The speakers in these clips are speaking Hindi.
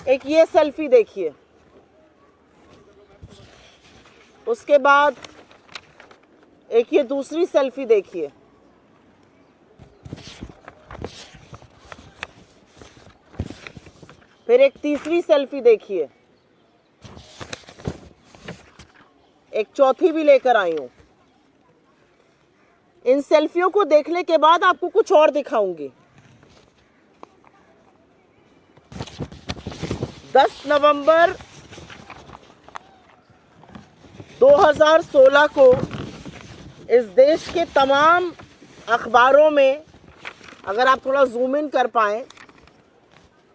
एक ये सेल्फी देखिए, उसके बाद एक ये दूसरी सेल्फी देखिए, फिर एक तीसरी सेल्फी देखिए, एक चौथी भी लेकर आई हूं। इन सेल्फियों को देखने के बाद आपको कुछ और दिखाऊंगी। 10 नवंबर 2016 को इस देश के तमाम अखबारों में, अगर आप थोड़ा जूम इन कर पाएं,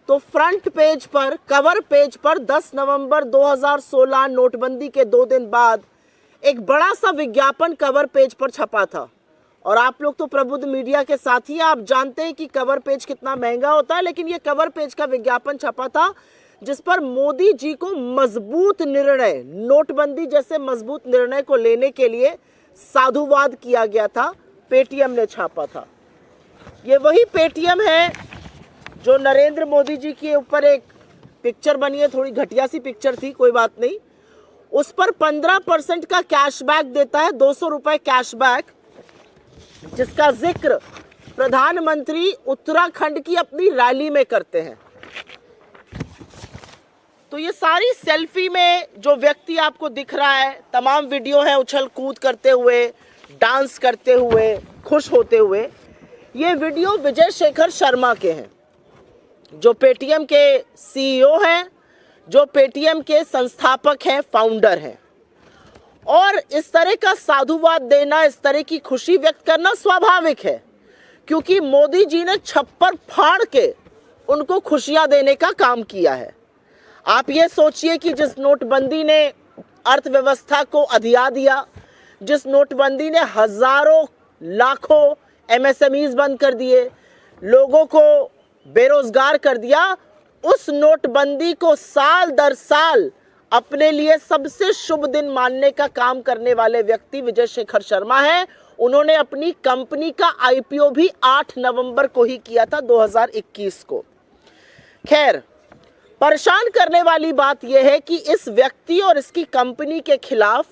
तो फ्रंट पेज पर, कवर पेज पर 10 नवंबर 2016 नोटबंदी के 2 दिन बाद एक बड़ा सा विज्ञापन कवर पेज पर छपा था। और आप लोग तो प्रबुद्ध मीडिया के साथी हैं, आप जानते हैं कि कवर पेज कितना महंगा होता है, लेकिन ये कवर पेज का विज्ञापन छपा था जिस पर मोदी जी को मजबूत निर्णय, नोटबंदी जैसे मजबूत निर्णय को लेने के लिए साधुवाद किया गया था। पेटीएम ने छापा था। ये वही पेटीएम है जो नरेंद्र मोदी जी के ऊपर एक पिक्चर बनी है, थोड़ी घटिया सी पिक्चर थी, कोई बात नहीं। उस पर 15% का कैशबैक देता है, 200 रुपए कैशबैक, जिसका जिक्र प्रधानमंत्री उत्तराखंड की अपनी रैली में करते हैं। तो ये सारी सेल्फी में जो व्यक्ति आपको दिख रहा है, तमाम वीडियो है उछल कूद करते हुए, डांस करते हुए, खुश होते हुए। ये वीडियो विजय शेखर शर्मा के हैं, जो पेटीएम के सीईओ हैं, जो पेटीएम के संस्थापक हैं, फाउंडर हैं। और इस तरह का साधुवाद देना, इस तरह की खुशी व्यक्त करना स्वाभाविक है, क्योंकि मोदी जी ने छप्पर फाड़ के उनको खुशियां देने का काम किया है। आप ये सोचिए कि जिस नोटबंदी ने अर्थव्यवस्था को अधिया दिया, जिस नोटबंदी ने हजारों लाखों एमएसएमईज बंद कर दिए, लोगों को बेरोजगार कर दिया, उस नोटबंदी को साल दर साल अपने लिए सबसे शुभ दिन मानने का काम करने वाले व्यक्ति विजय शेखर शर्मा हैं। उन्होंने अपनी कंपनी का आईपीओ भी 8 नवंबर को ही किया था, 2021 को। खैर, परेशान करने वाली बात यह है कि इस व्यक्ति और इसकी कंपनी के खिलाफ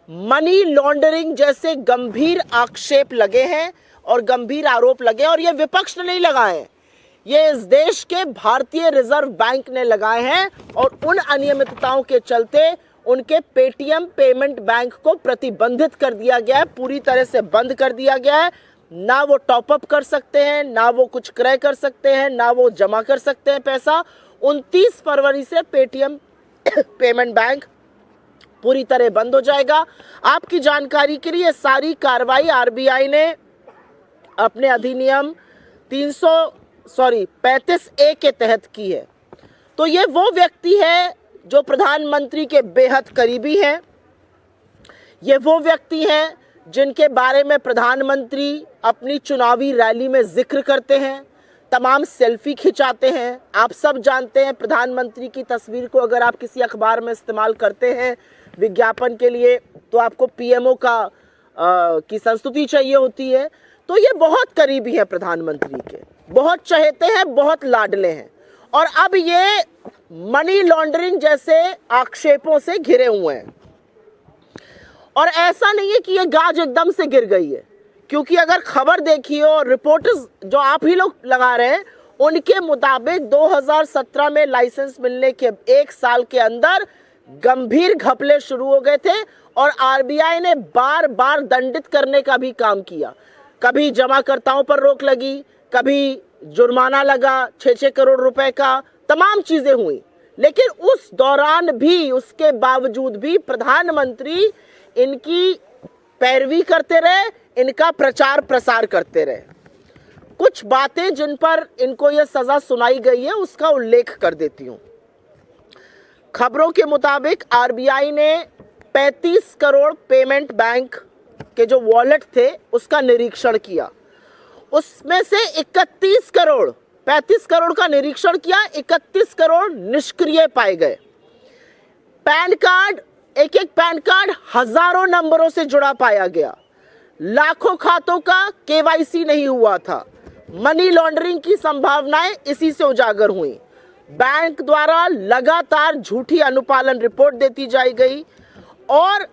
मनी लॉन्ड्रिंग जैसे गंभीर आक्षेप लगे हैं और गंभीर आरोप लगे, और ये विपक्ष ने नहीं लगाए हैं, ये इस देश के भारतीय रिजर्व बैंक ने लगाए हैं। और उन अनियमितताओं के चलते उनके पेटीएम पेमेंट बैंक को प्रतिबंधित कर दिया गया है, पूरी तरह से बंद कर दिया गया है। ना वो टॉपअप कर सकते हैं, ना वो कुछ क्रय कर सकते हैं, ना वो जमा कर सकते हैं पैसा। 29 फरवरी से पेटीएम पेमेंट बैंक पूरी तरह बंद हो जाएगा। आपकी जानकारी के लिए सारी कार्रवाई आरबीआई ने अपने अधिनियम 35A के तहत की है। तो ये वो व्यक्ति है जो प्रधानमंत्री के बेहद करीबी हैं। ये वो व्यक्ति हैं जिनके बारे में प्रधानमंत्री अपनी चुनावी रैली में जिक्र करते हैं, तमाम सेल्फी खिंचाते हैं। आप सब जानते हैं, प्रधानमंत्री की तस्वीर को अगर आप किसी अखबार में इस्तेमाल करते हैं विज्ञापन के लिए, तो आपको पीएमओ की संस्तुति चाहिए होती है। तो ये बहुत करीबी है प्रधानमंत्री के, बहुत चहेते हैं, बहुत लाडले हैं। और अब ये मनी लॉन्ड्रिंग जैसे आक्षेपों से घिरे हुए हैं। और ऐसा नहीं है कि ये गाज एकदम से गिर गई है, क्योंकि अगर खबर देखिए और रिपोर्ट्स जो आप ही लोग लगा रहे हैं, उनके मुताबिक 2017 में लाइसेंस मिलने के 1 साल के अंदर गंभीर घपले शुरू हो गए थे और आरबीआई ने बार बार दंडित करने का भी काम किया। कभी जमाकर्ताओं पर रोक लगी, कभी जुर्माना लगा 6-6 करोड़ रुपए का, तमाम चीजें हुई। लेकिन उस दौरान भी, उसके बावजूद भी प्रधानमंत्री इनकी पैरवी करते रहे, इनका प्रचार प्रसार करते रहे। कुछ बातें जिन पर इनको यह सजा सुनाई गई है उसका उल्लेख कर देती हूं। खबरों के मुताबिक आरबीआई ने 35 करोड़ पेमेंट बैंक के जो वॉलेट थे उसका निरीक्षण किया। उसमें से 31 करोड़, 35 करोड़ का निरीक्षण किया, 31 करोड़ निष्क्रिय पाए गए। पैन कार्ड, एक एक पैन कार्ड हजारों नंबरों से जुड़ा पाया गया। लाखों खातों का केवाईसी नहीं हुआ था। मनी लॉन्ड्रिंग की संभावनाएं इसी से उजागर हुई। बैंक द्वारा लगातार झूठी अनुपालन रिपोर्ट देती जाई गई और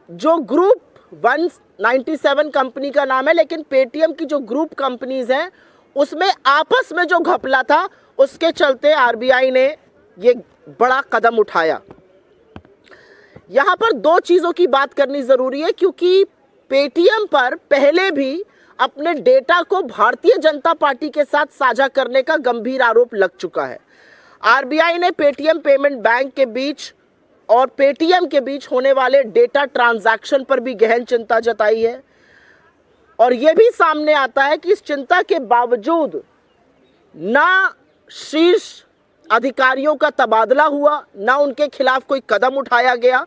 जो ग्रुप 197 कंपनी का नाम है, लेकिन पेटीएम की जो ग्रुप कंपनीज हैं उसमें आपस में जो घपला था उसके चलते आरबीआई ने ये बड़ा कदम उठाया। यहां पर दो चीजों की बात करनी जरूरी है, क्योंकि पेटीएम पर पहले भी अपने डेटा को भारतीय जनता पार्टी के साथ साझा करने का गंभीर आरोप लग चुका है। आरबीआई ने पेटीएम पेमेंट बैंक के बीच और पेटीएम के बीच होने वाले डेटा ट्रांजैक्शन पर भी गहन चिंता जताई है और यह भी सामने आता है कि इस चिंता के बावजूद ना शीर्ष अधिकारियों का तबादला हुआ, ना उनके खिलाफ कोई कदम उठाया गया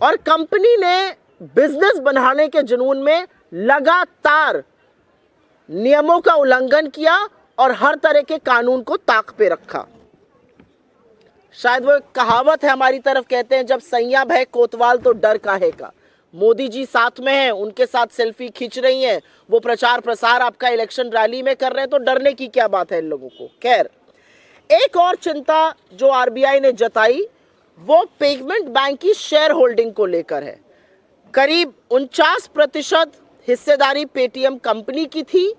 और कंपनी ने बिजनेस बढ़ाने के जुनून में लगातार नियमों का उल्लंघन किया और हर तरह के कानून को ताक पे रखा। शायद वो एक कहावत है हमारी तरफ, कहते हैं जब सैया भय कोतवाल तो डर काहे का। मोदी जी साथ में हैं, उनके साथ सेल्फी खींच रही हैं, वो प्रचार प्रसार आपका इलेक्शन रैली में कर रहे हैं, तो डरने की क्या बात है इन लोगों को। खैर, एक और चिंता जो आरबीआई ने जताई वो पेमेंट बैंक की शेयर होल्डिंग को लेकर है। करीब 49% हिस्सेदारी पेटीएम कंपनी की थी,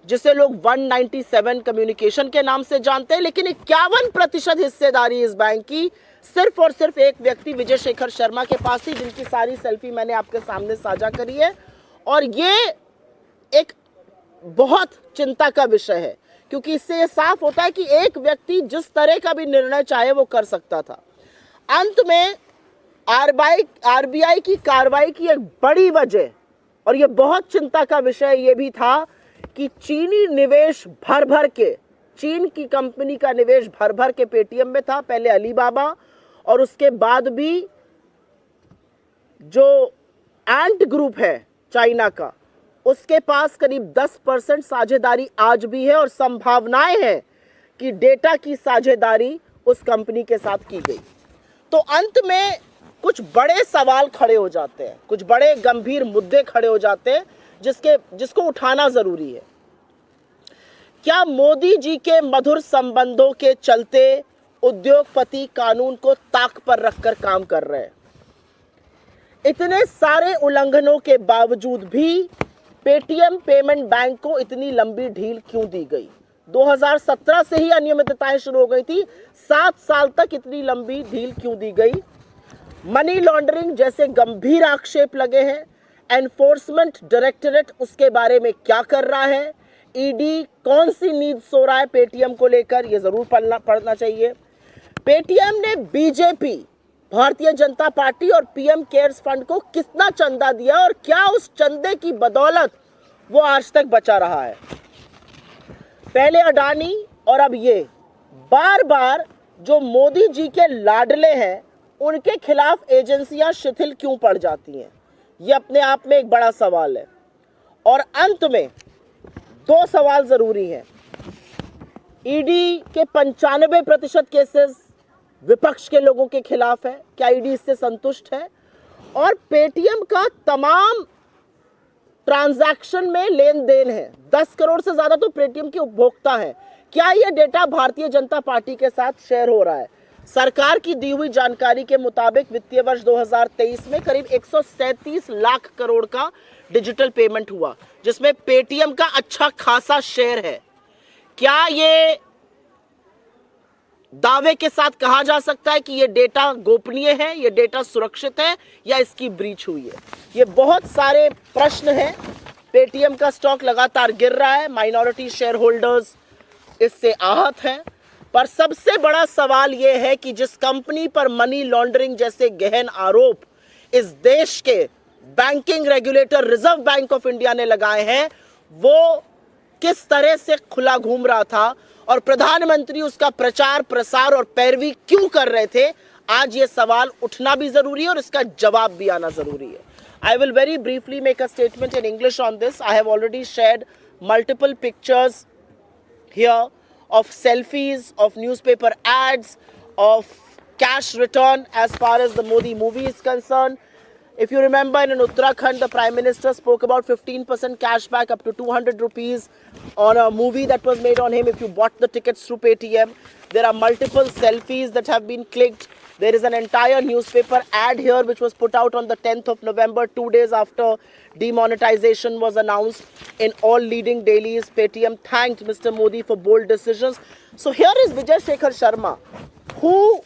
जिसे लोग 197 कम्युनिकेशन के नाम से जानते हैं, लेकिन 51% हिस्सेदारी इस बैंक की सिर्फ और सिर्फ एक व्यक्ति विजय शेखर शर्मा के पास थी, जिनकी सारी सेल्फी मैंने आपके सामने साझा करी है। और ये एक बहुत चिंता का विषय है, क्योंकि इससे ये साफ होता है कि एक व्यक्ति जिस तरह का भी निर्णय चाहे वो कर सकता था। अंत में आरबीआई की कार्रवाई की एक बड़ी वजह, और ये बहुत चिंता का विषय ये भी था कि चीनी निवेश भर भर के, चीन की कंपनी का निवेश भर भर के पेटीएम में था, पहले अलीबाबा और उसके बाद भी जो एंट ग्रुप है चाइना का, उसके पास करीब 10% साझेदारी आज भी है और संभावनाएं हैं कि डेटा की साझेदारी उस कंपनी के साथ की गई। तो अंत में कुछ बड़े सवाल खड़े हो जाते हैं, कुछ बड़े गंभीर मुद्दे खड़े हो जाते हैं जिसको उठाना जरूरी है। क्या मोदी जी के मधुर संबंधों के चलते उद्योगपति कानून को ताक पर रखकर काम कर रहे हैं? इतने सारे उल्लंघनों के बावजूद भी पेटीएम पेमेंट बैंक को इतनी लंबी ढील क्यों दी गई? 2017 से ही अनियमितताएं शुरू हो गई थी, 7 साल तक इतनी लंबी ढील क्यों दी गई? मनी लॉन्ड्रिंग जैसे गंभीर आक्षेप लगे हैं। एनफोर्समेंट डायरेक्टरेट उसके बारे में क्या कर रहा है? ईडी कौन सी नींद सो रहा है पेटीएम को लेकर? ये जरूर पढ़ना चाहिए। पेटीएम ने बीजेपी, भारतीय जनता पार्टी और पीएम केयर्स फंड को कितना चंदा दिया और क्या उस चंदे की बदौलत वो आज तक बचा रहा है? पहले अडानी और अब ये बार बार जो मोदी जी के लाडले हैं उनके खिलाफ एजेंसियां शिथिल क्यों पड़ जाती हैं? ये अपने आप में एक बड़ा सवाल है। और अंत में 2 सवाल जरूरी हैं। ईडी के 95% केसेस विपक्ष के लोगों के खिलाफ है, क्या ईडी इससे संतुष्ट है? और पेटीएम का तमाम ट्रांजैक्शन में लेन देन है, 10 करोड़ से ज्यादा तो पेटीएम के उपभोक्ता हैं, क्या यह डेटा भारतीय जनता पार्टी के साथ शेयर हो रहा है? सरकार की दी हुई जानकारी के मुताबिक वित्तीय वर्ष 2023 में करीब 137 लाख करोड़ का डिजिटल पेमेंट हुआ, जिसमें पेटीएम का अच्छा खासा शेयर है। क्या ये दावे के साथ कहा जा सकता है कि ये डेटा गोपनीय है, ये डेटा सुरक्षित है, या इसकी ब्रीच हुई है? ये बहुत सारे प्रश्न हैं। पेटीएम का स्टॉक लगातार गिर रहा है, माइनॉरिटी शेयर होल्डर्स इससे आहत हैं, पर सबसे बड़ा सवाल यह है कि जिस कंपनी पर मनी लॉन्ड्रिंग जैसे गहन आरोप इस देश के banking regulator reserve bank of India ने लगाए हैं, वो किस तरह से खुला घूम रहा था और प्रधानमंत्री उसका प्रचार प्रसार और पैरवी क्यों कर रहे थे? आज ये सवाल उठना भी जरूरी है और इसका जवाब भी आना जरूरी है। I will very briefly make a statement in English on this. I have already shared multiple pictures here of selfies, of newspaper ads, of cash return as far as the Modi movie is concerned. If you remember, in Uttarakhand, the Prime Minister spoke about 15% cashback up to 200 rupees on a movie that was made on him if you bought the tickets through Paytm. There are multiple selfies that have been clicked. There is an entire newspaper ad here which was put out on the 10th of November, 2 days after demonetization was announced. In all leading dailies, Paytm thanked Mr. Modi for bold decisions. So here is Vijay Shekhar Sharma, who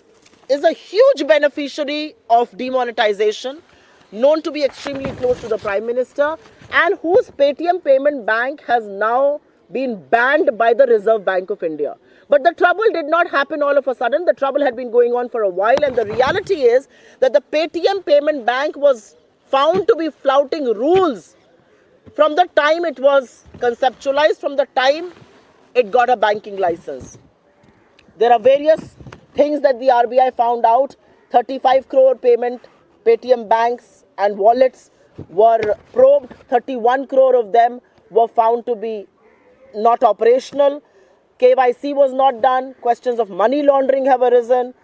is a huge beneficiary of demonetization, known to be extremely close to the Prime Minister, and whose Paytm Payment Bank has now been banned by the Reserve Bank of India. But the trouble did not happen all of a sudden. The trouble had been going on for a while, and the reality is that the Paytm Payment Bank was found to be flouting rules from the time it was conceptualized, from the time it got a banking license. There are various things that the RBI found out. 35 crore Paytm banks and wallets were probed. 31 crore of them were found to be not operational. KYC was not done. Questions of money laundering have arisen.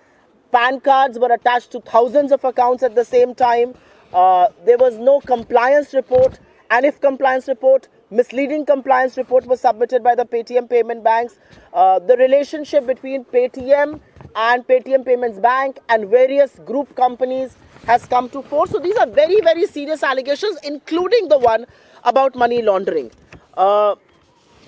PAN cards were attached to thousands of accounts at the same time. There was no compliance report, and if compliance report, misleading compliance report was submitted by the Paytm payment banks. The relationship between Paytm and Paytm Payments Bank and various group companies has come to fore. So these are very, very serious allegations, including the one about money laundering.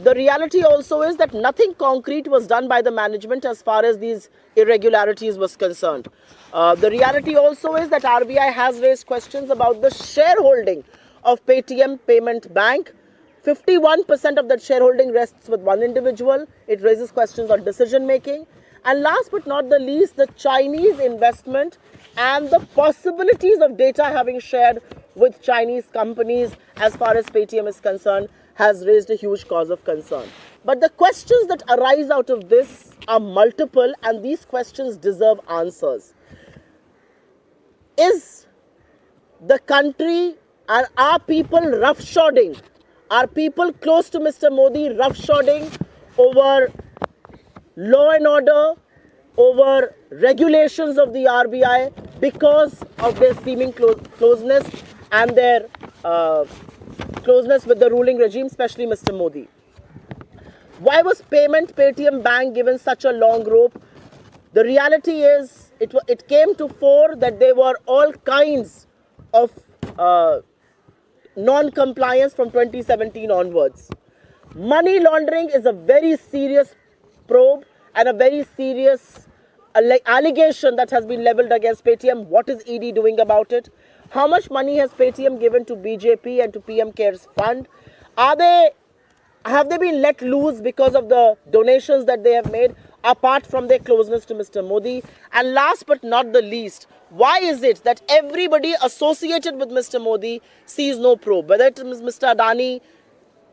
The reality also is that nothing concrete was done by the management as far as these irregularities was concerned. The reality also is that RBI has raised questions about the shareholding of Paytm Payment Bank. 51% of that shareholding rests with one individual. It raises questions on decision making. And last but not the least, the Chinese investment and the possibilities of data having shared with Chinese companies as far as Paytm is concerned has raised a huge cause of concern. But the questions that arise out of this are multiple, and these questions deserve answers. Is the country and are people roughshodding? Are people close to Mr. Modi roughshodding over law and order, over regulations of the RBI because of their seeming closeness and their closeness with the ruling regime, especially Mr. Modi? Why was Paytm Bank given such a long rope? The reality is it came to fore that there were all kinds of non-compliance from 2017 onwards. Money laundering is a very serious probe and a very serious allegation that has been leveled against Paytm. What is ED doing about it? How much money has Paytm given to BJP and to PM CARES Fund? Have they been let loose because of the donations that they have made, apart from their closeness to Mr. Modi? And last but not the least, why is it that everybody associated with Mr. Modi sees no probe, whether it is Mr. Adani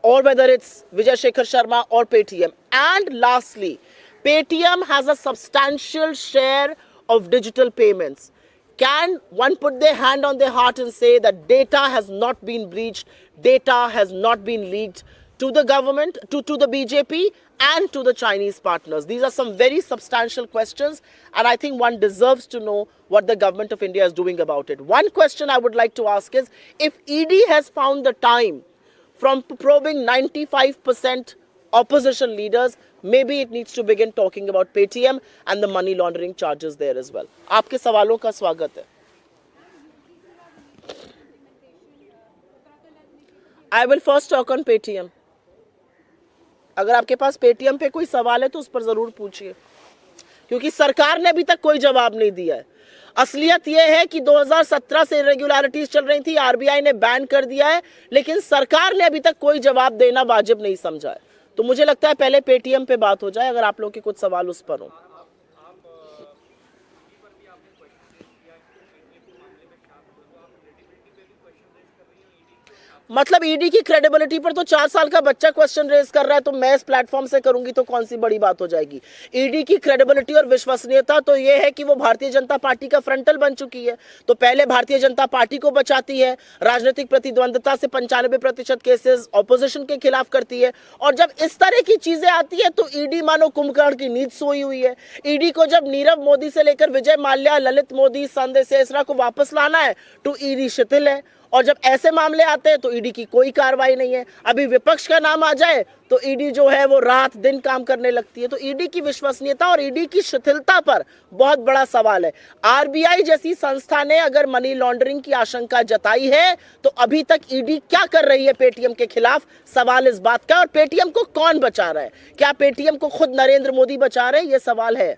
or whether it's Vijay Shekhar Sharma or Paytm? And lastly, Paytm has a substantial share of digital payments. Can one put their hand on their heart and say that data has not been breached, data has not been leaked to the government, to the BJP and to the Chinese partners? These are some very substantial questions, and I think one deserves to know what the government of India is doing about it. One question I would like to ask is, if ED has found the time from probing 95% opposition leaders, maybe it needs to begin talking about Paytm and the money laundering charges there as well. आपके सवालों का स्वागत है. I will first talk on Paytm. अगर आपके पास Paytm पे कोई सवाल है तो उस पर जरूर पूछिए, क्योंकि सरकार ने अभी तक कोई जवाब नहीं दिया है. असलियत यह है कि 2017 से इरेगुलरिटीज चल रही थी, आरबीआई ने बैन कर दिया है, लेकिन सरकार ने अभी तक कोई जवाब देना वाजिब नहीं समझा है. तो मुझे लगता है पहले Paytm पे बात हो जाए, अगर आप लोगों के कुछ सवाल उस पर हो. मतलब ईडी की क्रेडिबिलिटी पर तो 4 साल का बच्चा क्वेश्चन रेज कर रहा है, तो मैं इस प्लेटफॉर्म से करूंगी तो कौन सी बड़ी बात हो जाएगी. ईडी की क्रेडिबिलिटी और विश्वसनीयता तो ये है कि वो भारतीय जनता पार्टी का फ्रंटल बन चुकी है, तो पहले भारतीय जनता पार्टी को बचाती है, राजनीतिक प्रतिद्वंदता से 95% केसेस ऑपोजिशन के खिलाफ करती है, और जब इस तरह की चीजें आती है तो ईडी मानो कुंभकर्ण की नींद सोई हुई है. ईडी को जब नीरव मोदी से लेकर विजय माल्या, ललित मोदी, संजय सेसरा को वापस लाना है तो ईडी शिथिल है, और जब ऐसे मामले आते हैं तो ईडी की कोई कार्रवाई नहीं है। अभी विपक्ष का नाम आ जाए तो ईडी जो है वो रात दिन काम करने लगती है। तो ईडी की विश्वसनीयता और ईडी की शिथिलता पर बहुत बड़ा सवाल है। आरबीआई जैसी संस्था ने अगर मनी लॉन्ड्रिंग की आशंका जताई है तो अभी तक ईडी क्या कर रही है पेटीएम के खिलाफ, सवाल इस बात का। और पेटीएम को कौन बचा रहा है? क्या पेटीएम को खुद नरेंद्र मोदी बचा रहे हैं? ये सवाल है।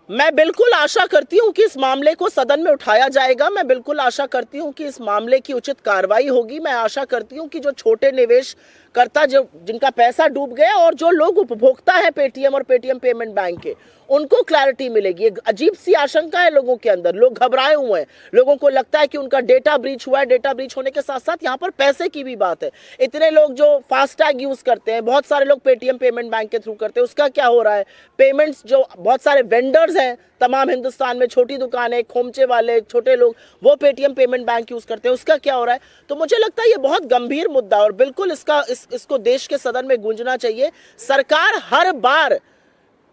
मैं बिल्कुल आशा करती हूं कि इस मामले को सदन में उठाया जाएगा। मैं बिल्कुल आशा करती हूं कि इस मामले की उचित कार्रवाई होगी। मैं आशा करती हूं कि जो छोटे निवेशकर्ता जिनका पैसा डूब गया और जो लोग उपभोक्ता है पेटीएम और पेटीएम पेमेंट बैंक के, उनको क्लैरिटी मिलेगी। एक अजीब सी आशंका है लोगों के अंदर, लोग घबराए हुए हैं। लोगों को लगता है कि उनका डेटा ब्रीच हुआ है। डेटा ब्रीच होने के साथ साथ यहाँ पर पैसे की भी बात है। इतने लोग जो फास्टैग यूज करते हैं, बहुत सारे लोग पेटीएम पेमेंट बैंक के थ्रू करते हैं, उसका क्या हो रहा है? पेमेंट्स जो बहुत सारे वेंडर्स हैं तमाम हिंदुस्तान में, छोटी दुकानें, खोमचे वाले छोटे लोग, वो पेटीएम पेमेंट बैंक यूज करते हैं, उसका क्या हो रहा है? तो मुझे लगता है ये बहुत गंभीर मुद्दा और बिल्कुल इसको देश के सदन में गूंजना चाहिए। सरकार हर बार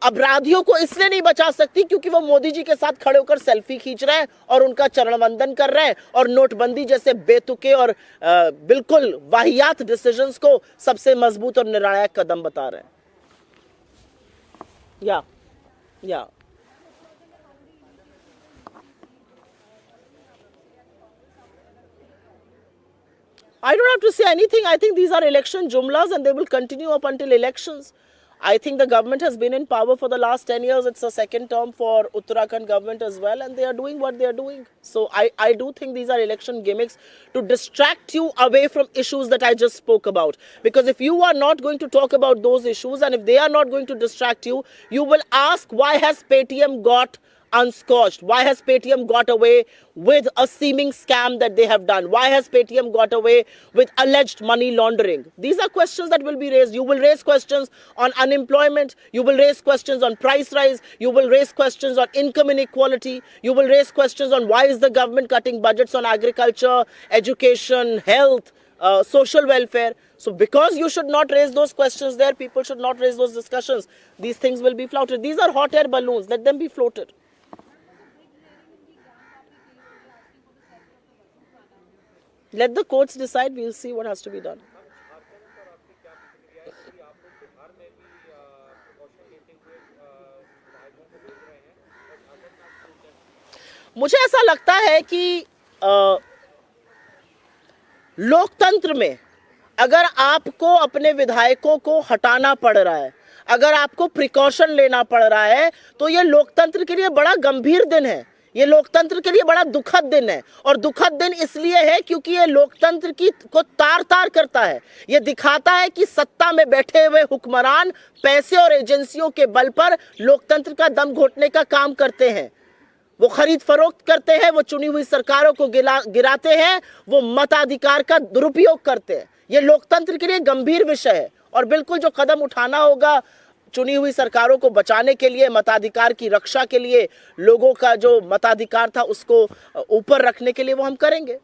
अपराधियों को इसलिए नहीं बचा सकती क्योंकि वो मोदी जी के साथ खड़े होकर सेल्फी खींच रहे हैं और उनका चरण वंदन कर रहे हैं और नोटबंदी जैसे बेतुके और बिल्कुल वाहियात डिसीजंस को सबसे मजबूत और निर्णायक कदम बता रहे हैं। या I don't have to say anything. I think these are election jumlas and they will continue up until elections. I think the government has been in power for the last 10 years. It's a second term for Uttarakhand government as well, and they are doing what they are doing. So I do think these are election gimmicks to distract you away from issues that I just spoke about. Because if you are not going to talk about those issues and if they are not going to distract you, you will ask, why has Paytm got unscorched? Why has Paytm got away with a seeming scam that they have done? Why has Paytm got away with alleged money laundering? These are questions that will be raised. You will raise questions on unemployment. You will raise questions on price rise. You will raise questions on income inequality. You will raise questions on why is the government cutting budgets on agriculture, education, health, social welfare. So because you should not raise those questions there, people should not raise those discussions. These things will be flouted. These are hot air balloons. Let them be floated. Let the courts decide. We'll see what has to be done. मुझे ऐसा लगता है कि लोकतंत्र में अगर आपको अपने विधायकों को हटाना पड़ रहा है, अगर आपको प्रिकॉशन लेना पड़ रहा है, तो ये लोकतंत्र के लिए बड़ा गंभीर दिन है। ये लोकतंत्र के लिए बड़ा दुखद दिन है। और दुखद दिन इसलिए है क्योंकि ये लोकतंत्र को तार तार करता है। ये दिखाता है कि सत्ता में बैठे हुए हुक्मरान पैसे और एजेंसियों के बल पर लोकतंत्र का दम घोटने का काम करते हैं। वो खरीद फरोख्त करते हैं, वो चुनी हुई सरकारों को गिराते हैं, वो मताधिकार का दुरुपयोग करते हैं। ये लोकतंत्र के लिए गंभीर विषय है और बिल्कुल जो कदम उठाना होगा चुनी हुई सरकारों को बचाने के लिए, मताधिकार की रक्षा के लिए, लोगों का जो मताधिकार था उसको ऊपर रखने के लिए, वो हम करेंगे।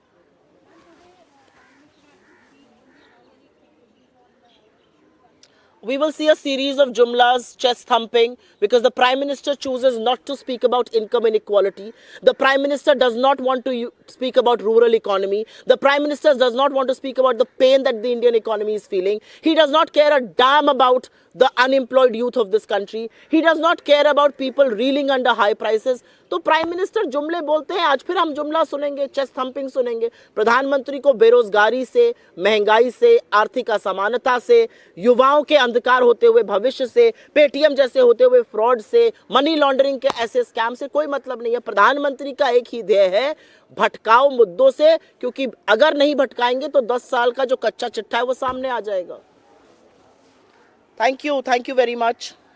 We will see a series of jumlas, chest thumping, because the Prime Minister chooses not to speak about income inequality. The Prime Minister does not want to speak about rural economy. The Prime Minister does not want to speak about the pain that the Indian economy is feeling. He does not care a damn about the unemployed youth of this country. He does not care about people reeling under high prices. तो प्राइम मिनिस्टर जुमले बोलते हैं। आज फिर हम जुमला सुनेंगे, चेस्ट थम्पिंग सुनेंगे। प्रधानमंत्री को बेरोजगारी से, महंगाई से, आर्थिक असमानता से, युवाओं के अंधकार होते हुए भविष्य से, पेटीएम जैसे होते हुए फ्रॉड से, मनी लॉन्ड्रिंग के ऐसे स्कैम से कोई मतलब नहीं है। प्रधानमंत्री का एक ही ध्येय है, भटकाओ मुद्दों से, क्योंकि अगर नहीं भटकाएंगे तो 10 साल का जो कच्चा चिट्ठा है वो सामने आ जाएगा। Thank you very much.